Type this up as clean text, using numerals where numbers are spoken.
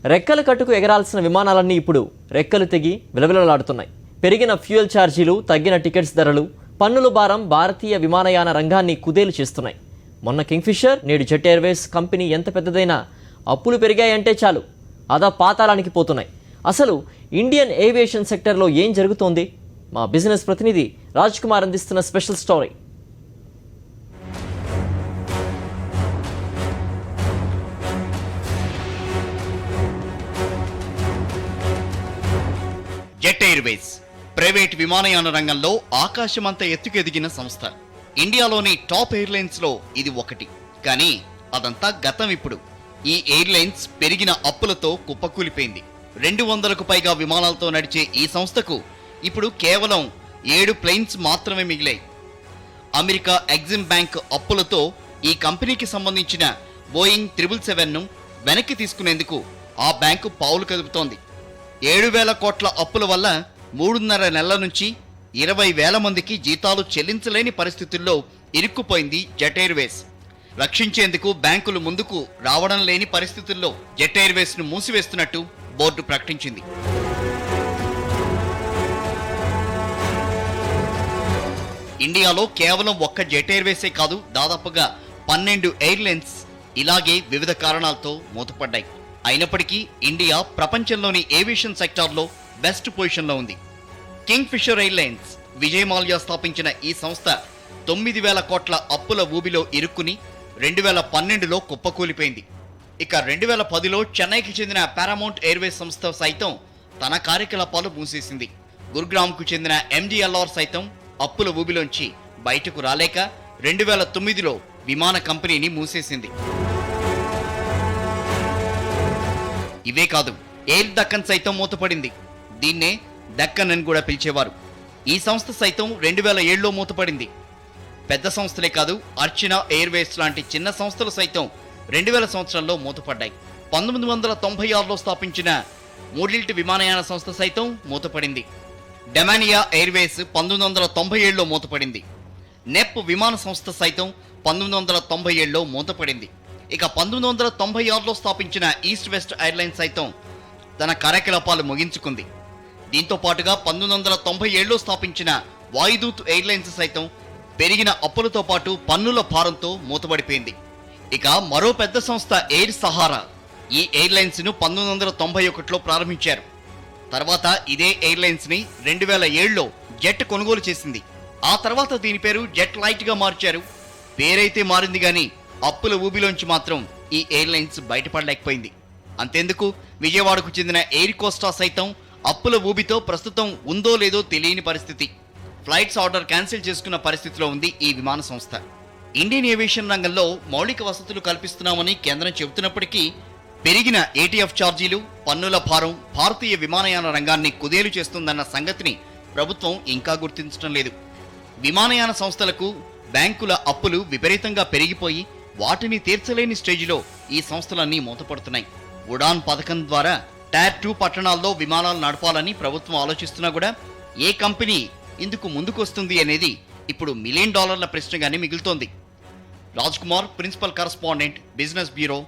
రెక్కల కట్టుకు ఎగరాల్సిన విమానాలన్నీ ఇప్పుడు రెక్కలు తెగి విలవిలలాడుతున్నాయి. పెరిగిన ఫ్యూయల్ ఛార్జీలు, తగ్గిన టికెట్స్ ధరలు, పన్నుల భారం భారతీయ విమానయాన రంగాన్ని కుదేలు చేస్తున్నాయి. మొన్న కింగ్ఫిషర్, నేడు జెట్ ఎయిర్వేస్ కంపెనీ ఎంత పెద్దదైనా అప్పులు పెరిగాయంటే చాలు అదా పాతాళానికి పోతున్నాయి. అసలు ఇండియన్ ఏవియేషన్ సెక్టర్లో ఏం జరుగుతోంది? మా బిజినెస్ ప్రతినిధి రాజ్ కుమార్ అందిస్తున్న special story. Jet Airways private విమానయాన రంగంలో ఆకాశమంత ఎత్తుకెదిగిన సంస్థ. ఇండియాలోని టాప్ ఎయిర్లైన్స్ లో ఇది ఒకటి. కానీ అదంతా గతం. ఇప్పుడు ఈ ఎయిర్లైన్స్ పెరిగిన అప్పులతో కుప్పకూలిపోయింది. 200కు పైగా విమానాలతో నడిచే ఈ సంస్థకు ఇప్పుడు కేవలం 7 ప్లేన్స్ మాత్రమే మిగిలాయి. అమెరికా ఎగ్జిమ్ బ్యాంక్ అప్పులతో ఈ కంపెనీకి సంబంధించిన బోయింగ్ 777ను వెనక్కి తీసుకునేందుకు ఆ బ్యాంకు పావులు కదుపుతోంది. 7,000 కోట్ల అప్పుల వల్ల 3.5 నెలల నుంచి 20,000 మందికి జీతాలు చెల్లించలేని పరిస్థితుల్లో ఇరుక్కుపోయింది జెట్ ఎయిర్వేస్. రక్షించేందుకు బ్యాంకులు ముందుకు రావడం లేని పరిస్థితుల్లో జెట్ ఎయిర్వేస్ ను మూసివేస్తున్నట్టు బోర్డు ప్రకటించింది. ఇండియాలో కేవలం ఒక్క జెట్ ఎయిర్వేసే కాదు, దాదాపుగా 12 ఎయిర్లైన్స్ ఇలాగే వివిధ కారణాలతో మూతపడ్డాయి. అయినప్పటికీ ఇండియా ప్రపంచంలోని ఏవియేషన్ సెక్టార్లో బెస్ట్ పొజిషన్లో ఉంది. కింగ్ఫిషర్ ఎయిర్లైన్స్ విజయ్ మాల్యా స్థాపించిన ఈ సంస్థ 9,000 కోట్ల అప్పుల ఊబిలో ఇరుక్కుని 2012లో కుప్పకూలిపోయింది. ఇక 2010లో చెన్నైకి చెందిన పారామౌంట్ ఎయిర్వేస్ సంస్థ సైతం తన కార్యకలాపాలు మూసేసింది. గురుగ్రామ్కు చెందిన ఎండిఎల్ఆర్ సైతం అప్పుల ఊబిలోంచి బయటకు రాలేక 2009లో విమాన కంపెనీని మూసేసింది. ఇవే కాదు, ఎయిర్ దక్కన్ సైతం మూతపడింది. దీన్నే దక్కన్ అని కూడా పిలిచేవారు. ఈ సంస్థ సైతం 2007లో మూతపడింది. పెద్ద సంస్థలే కాదు, అర్చనా ఎయిర్వేస్ లాంటి చిన్న సంస్థలు సైతం 2000 సంవత్సరంలో మూతపడ్డాయి. 1996లో స్థాపించిన మూడిల్ట్ విమానయాన సంస్థ సైతం మూతపడింది. డెమానియా ఎయిర్వేస్ 1997లో మూతపడింది. నెప్ విమాన సంస్థ సైతం 1997లో మూతపడింది. ఇక 1996లో స్థాపించిన ఈస్ట్ వెస్ట్ ఎయిర్లైన్స్ సైతం తన కార్యకలాపాలు ముగించుకుంది. దీంతో పాటుగా 1997లో స్థాపించిన వాయుదూత్ ఎయిర్లైన్స్ సైతం పెరిగిన అప్పులతో పాటు పన్నుల భారంతో మూతపడిపోయింది. ఇక మరో పెద్ద సంస్థ ఎయిర్ సహారా. ఈ ఎయిర్లైన్స్ ను 1991లో ప్రారంభించారు. తర్వాత ఇదే ఎయిర్లైన్స్ ని 2007లో జెట్ కొనుగోలు చేసింది. ఆ తర్వాత దీని పేరు జెట్ లైట్ గా మార్చారు. పేరైతే మారింది గాని అప్పుల ఊబిలోంచి మాత్రం ఈ ఎయిర్లైన్స్ బయటపడలేకపోయింది. అంతేందుకు, విజయవాడకు చెందిన ఎయిర్ కోస్టా సైతం అప్పుల ఊబితో ప్రస్తుతం ఉందో లేదో తెలియని పరిస్థితి. ఫ్లైట్స్ ఆర్డర్ క్యాన్సిల్ చేసుకున్న పరిస్థితిలో ఉంది ఈ విమాన సంస్థ. ఇండియన్ ఏవియేషన్ రంగంలో మౌలిక వసతులు కల్పిస్తున్నామని కేంద్రం చెబుతున్నప్పటికీ పెరిగిన ఏటీఎఫ్ ఛార్జీలు, పన్నుల భారం భారతీయ విమానయాన రంగాన్ని కుదేలు చేస్తుందన్న సంగతిని ప్రభుత్వం ఇంకా గుర్తించడం లేదు. విమానయాన సంస్థలకు బ్యాంకుల అప్పులు విపరీతంగా పెరిగిపోయి వాటిని తీర్చలేని స్టేజిలో ఈ సంస్థలన్నీ మూతపడుతున్నాయి. ఉడాన్ పథకం ద్వారా టైర్ 2 పట్టణాల్లో విమానాలు నడపాలని ప్రభుత్వం ఆలోచిస్తున్నా కూడా ఏ కంపెనీ ఇందుకు ముందుకొస్తుంది అనేది ఇప్పుడు $1 మిలియన్ ప్రశ్నగానే మిగులుతోంది. Raj Kumar, principal correspondent, business bureau.